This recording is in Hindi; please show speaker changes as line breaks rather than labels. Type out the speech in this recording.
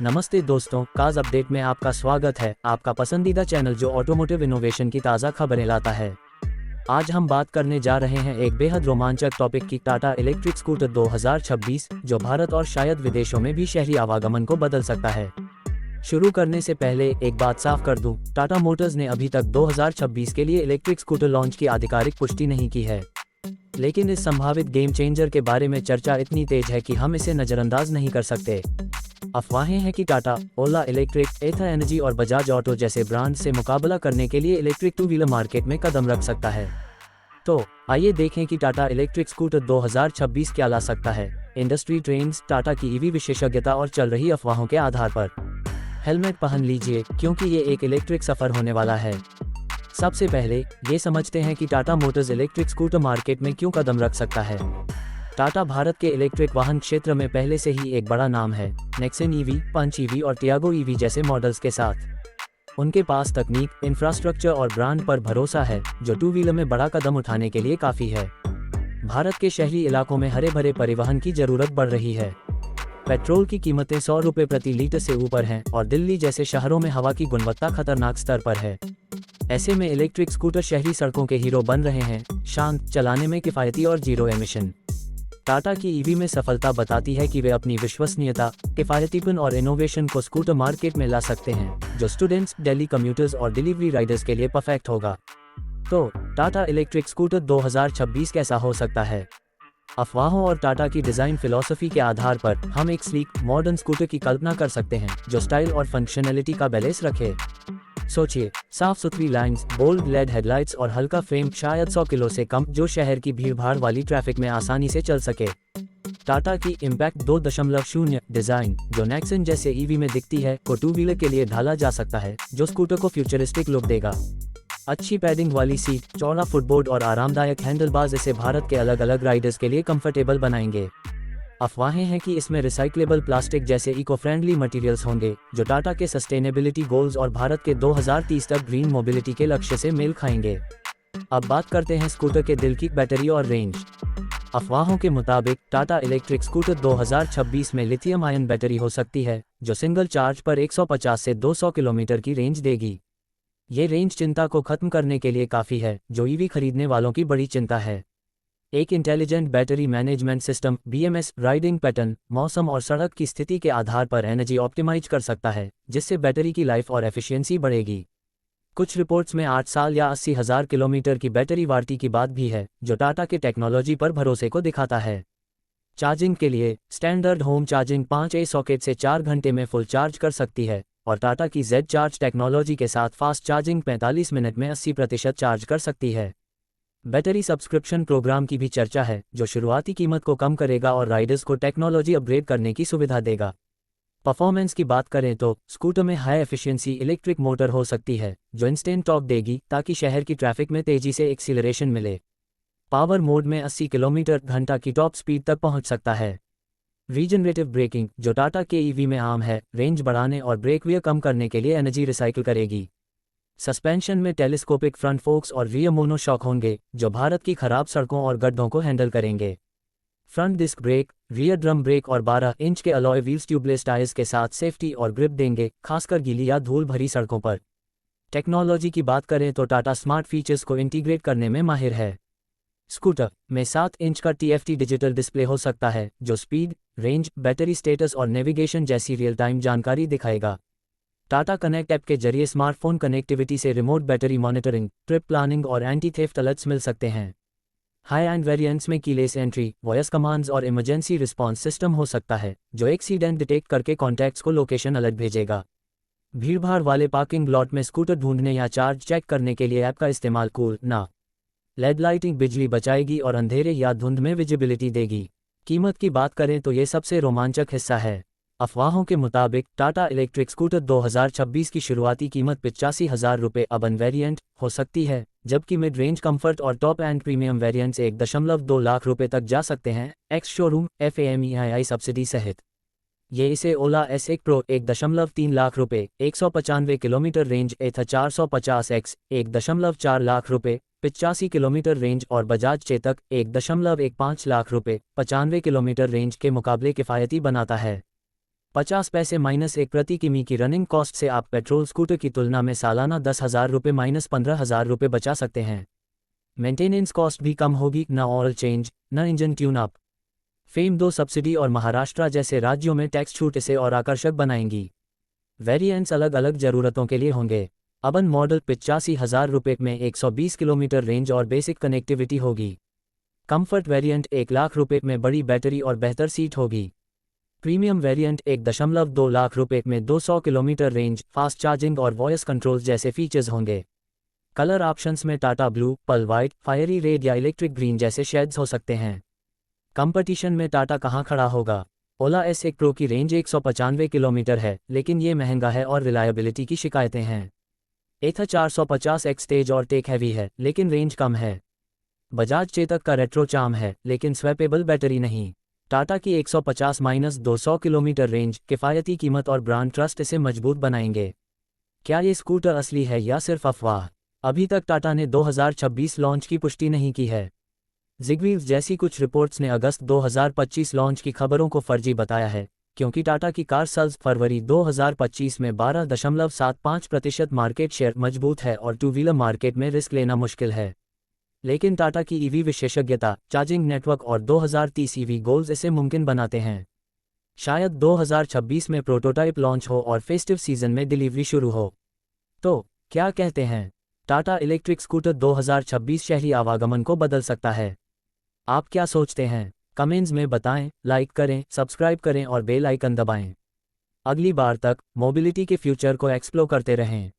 नमस्ते दोस्तों, कार्स अपडेट में आपका स्वागत है। आपका पसंदीदा चैनल जो ऑटोमोटिव इनोवेशन की ताज़ा खबरें लाता है। आज हम बात करने जा रहे हैं एक बेहद रोमांचक टॉपिक की, टाटा इलेक्ट्रिक स्कूटर 2026, जो भारत और शायद विदेशों में भी शहरी आवागमन को बदल सकता है। शुरू करने से पहले एक बात साफ कर दूं, टाटा मोटर्स ने अभी तक 2026 के लिए इलेक्ट्रिक स्कूटर लॉन्च की आधिकारिक पुष्टि नहीं की है, लेकिन इस संभावित गेम चेंजर के बारे में चर्चा इतनी तेज है कि हम इसे नज़रअंदाज नहीं कर सकते। अफवाहें हैं कि टाटा, ओला इलेक्ट्रिक, एथा एनर्जी और बजाज ऑटो जैसे ब्रांड से मुकाबला करने के लिए इलेक्ट्रिक टू व्हीलर मार्केट में कदम रख सकता है। तो आइए देखें कि टाटा इलेक्ट्रिक स्कूटर 2026 क्या ला सकता है। इंडस्ट्री ट्रेंड्स, टाटा की ईवी विशेषज्ञता और चल रही अफवाहों के आधार पर। हेलमेट पहन लीजिए, क्योंकि ये एक इलेक्ट्रिक सफर होने वाला है। सबसे पहले ये समझते हैं कि Tata Motors electric scooter market में क्यों कदम रख सकता है। टाटा भारत के इलेक्ट्रिक वाहन क्षेत्र में पहले से ही एक बड़ा नाम है। नेक्सन ईवी, पंच ईवी और टियागो ईवी जैसे मॉडल्स के साथ उनके पास तकनीक, इंफ्रास्ट्रक्चर और ब्रांड पर भरोसा है, जो टू व्हीलर में बड़ा कदम उठाने के लिए काफ़ी है। भारत के शहरी इलाकों में हरे भरे परिवहन की जरूरत बढ़ रही है। पेट्रोल की कीमतें 100 रुपये प्रति लीटर से ऊपर हैं और दिल्ली जैसे शहरों में हवा की गुणवत्ता खतरनाक स्तर पर है। ऐसे में इलेक्ट्रिक स्कूटर शहरी सड़कों के हीरो बन रहे हैं, शांत, चलाने में किफ़ायती और जीरो एमिशन। टाटा की ईवी में सफलता बताती है कि वे अपनी विश्वसनीयता, किफायतीपन और इनोवेशन को स्कूटर मार्केट में ला सकते हैं, जो स्टूडेंट्स, डेली कम्यूटर्स और डिलीवरी राइडर्स के लिए परफेक्ट होगा। तो टाटा इलेक्ट्रिक स्कूटर 2026 कैसा हो सकता है? अफवाहों और टाटा की डिज़ाइन फिलॉसफी के आधार पर हम एक स्लीक, मॉडर्न स्कूटर की कल्पना कर सकते हैं, जो स्टाइल और फंक्शनैलिटी का बैलेंस रखे। सोचिए, साफ सुथरी लाइन्स, बोल्ड लेड हेडलाइट्स और हल्का फ्रेम, शायद 100 किलो से कम, जो शहर की भीड़भाड़ वाली ट्रैफिक में आसानी से चल सके। टाटा की इम्पैक्ट 2.0 डिज़ाइन, जो नेक्सन जैसे ईवी में दिखती है, को टू व्हीलर के लिए ढाला जा सकता है, जो स्कूटर को फ्यूचरिस्टिक लुक देगा। अच्छी पैडिंग वाली सीट, चौड़ा फुटबोर्ड और आरामदायक हैंडलबार्स इसे भारत के अलग अलग राइडर्स के लिए कंफर्टेबल बनाएंगे। अफवाहें हैं कि इसमें रिसाइक्लेबल प्लास्टिक जैसे इको फ्रेंडली मटेरियल्स होंगे, जो टाटा के सस्टेनेबिलिटी गोल्स और भारत के 2030 तक ग्रीन मोबिलिटी के लक्ष्य से मेल खाएंगे। अब बात करते हैं स्कूटर के दिल की, बैटरी और रेंज। अफवाहों के मुताबिक टाटा इलेक्ट्रिक स्कूटर 2026 में लिथियम आयन बैटरी हो सकती है, जो सिंगल चार्ज पर 150 से 200 किलोमीटर की रेंज देगी। ये रेंज चिंता को खत्म करने के लिए काफ़ी है, जो ईवी खरीदने वालों की बड़ी चिंता है। एक intelligent battery management system (BMS) riding pattern, मौसम और सड़क की स्थिति के आधार पर एनर्जी ऑप्टिमाइज कर सकता है, जिससे बैटरी की लाइफ और एफिशिएंसी बढ़ेगी। कुछ रिपोर्ट्स में 8 साल या 80,000 किलोमीटर की बैटरी वारंटी की बात भी है, जो टाटा के टेक्नोलॉजी पर भरोसे को दिखाता है। चार्जिंग के लिए standard home charging 5A socket से 4 घंटे में फुल चार्ज कर सकती है, और टाटा की Z चार्ज टेक्नोलॉजी के साथ फास्ट चार्जिंग 45 मिनट में 80% चार्ज कर सकती है। बैटरी सब्सक्रिप्शन प्रोग्राम की भी चर्चा है, जो शुरुआती कीमत को कम करेगा और राइडर्स को टेक्नोलॉजी अपग्रेड करने की सुविधा देगा। परफॉर्मेंस की बात करें तो स्कूटर में हाई एफिशिएंसी इलेक्ट्रिक मोटर हो सकती है, जो इंस्टेंट टॉर्क देगी, ताकि शहर की ट्रैफिक में तेजी से एक्सीलरेशन मिले। पावर मोड में 80 किलोमीटर घंटा की टॉप स्पीड तक पहुंच सकता है। रीजनरेटिव ब्रेकिंग, जो टाटा के ईवी में आम है, रेंज बढ़ाने और ब्रेक वेयर कम करने के लिए एनर्जी रिसाइकिल करेगी। सस्पेंशन में टेलीस्कोपिक फ्रंट फोक्स और रियर मोनोशॉक होंगे, जो भारत की खराब सड़कों और गड्ढों को हैंडल करेंगे। Front disc brake, rear drum brake और 12 इंच के अलॉय व्हील्स ट्यूबलेस टायर्स के साथ सेफ्टी और ग्रिप देंगे, खासकर गीली या धूल भरी सड़कों पर। टेक्नोलॉजी की बात करें तो टाटा स्मार्ट फीचर्स को इंटीग्रेट करने में माहिर है। स्कूटर में 7 इंच का TFT डिजिटल डिस्प्ले हो सकता है, जो स्पीड, रेंज, बैटरी स्टेटस और नेविगेशन जैसी रियल टाइम जानकारी दिखाएगा। टाटा कनेक्ट ऐप के जरिए स्मार्टफोन कनेक्टिविटी से remote battery monitoring, trip planning और एंटी थेफ्ट अलर्ट्स मिल सकते हैं। हाई एंड वेरिएंट्स में कीलेस एंट्री, वॉइस कमांड्स और इमरजेंसी रिस्पॉन्स सिस्टम हो सकता है, जो एक्सीडेंट डिटेक्ट करके कॉन्टैक्ट्स को लोकेशन अलर्ट भेजेगा। भीड़भाड़ वाले पार्किंग लॉट में स्कूटर ढूंढने या चार्ज चेक करने के लिए ऐप का इस्तेमाल कूल ना। लेड लाइटिंग बिजली बचाएगी और अंधेरे या धुंध में विजिबिलिटी देगी। कीमत की बात करें तो ये सबसे रोमांचक हिस्सा है। अफवाहों के मुताबिक टाटा इलेक्ट्रिक स्कूटर 2026 की शुरुआती कीमत 85,000 रुपये अबन वेरिएंट हो सकती है, जबकि मिड रेंज कंफर्ट और top and premium variants 1.2 lakh रुपये तक जा सकते हैं, एक्स शोरूम FAMEI सब्सिडी सहित। ये इसे ओला S1 प्रो 1.3 लाख रुपये, 195 किलोमीटर रेंज एथा 450X 1.4 लाख रुपये, 85 किलोमीटर रेंज और बजाज चेतक 1.15 लाख रुपये, 95 किलोमीटर रेंज के मुकाबले किफ़ायती बनाता है। 50 पैसे -1 प्रति किमी की रनिंग कॉस्ट से आप पेट्रोल स्कूटर की तुलना में सालाना 10,000 रुपये -15,000 रुपये बचा सकते हैं। मेंटेनेंस कॉस्ट भी कम होगी, न ऑयल चेंज, न engine tune up. Fame 2 subsidy और महाराष्ट्र जैसे राज्यों में टैक्स छूट इसे और आकर्षक बनाएंगी। वेरिएंट्स अलग अलग ज़रूरतों के लिए होंगे। अर्बन मॉडल 85,000 रुपये में 120 किलोमीटर रेंज और बेसिक कनेक्टिविटी होगी। कंफर्ट वेरिएंट 1 लाख रुपये में बड़ी बैटरी और बेहतर सीट होगी। प्रीमियम वेरिएंट 1.2 लाख रुपये में 200 किलोमीटर रेंज, फास्ट चार्जिंग और वॉइस कंट्रोल्स जैसे फीचर्स होंगे। कलर ऑप्शंस में Tata blue, pearl white, fiery red या इलेक्ट्रिक ग्रीन जैसे शेड्स हो सकते हैं। कंपटीशन में टाटा कहाँ खड़ा होगा? ओला S1 प्रो की रेंज 195 किलोमीटर है, लेकिन ये महंगा है और रिलायबिलिटी की शिकायतें हैं। एथा 450X तेज और टेक हैवी है, लेकिन रेंज कम है। बजाज चेतक का रेट्रो चार्म है, लेकिन स्वैपेबल बैटरी नहीं। टाटा की 150-200 किलोमीटर रेंज, किफ़ायती कीमत और ब्रांड ट्रस्ट इसे मजबूत बनाएंगे। क्या ये स्कूटर असली है या सिर्फ अफवाह? अभी तक टाटा ने 2026 लॉन्च की पुष्टि नहीं की है। जिगवील्स जैसी कुछ रिपोर्ट्स ने अगस्त 2025 लॉन्च की खबरों को फर्जी बताया है, क्योंकि टाटा की कार सेल्स फरवरी 2025 में 12.75% मार्केट शेयर मजबूत है और टू व्हीलर मार्केट में रिस्क लेना मुश्किल है। लेकिन टाटा की ईवी विशेषज्ञता, चार्जिंग नेटवर्क और 2030 ईवी गोल्स इसे मुमकिन बनाते हैं। शायद 2026 में प्रोटोटाइप लॉन्च हो और फेस्टिव सीजन में डिलीवरी शुरू हो। तो क्या कहते हैं? टाटा इलेक्ट्रिक स्कूटर 2026 शहरी आवागमन को बदल सकता है। आप क्या सोचते हैं? कमेंट्स में बताएं, लाइक करें, सब्सक्राइब करें और बेल आइकन दबाएं। अगली बार तक मोबिलिटी के फ्यूचर को एक्सप्लोर करते रहें।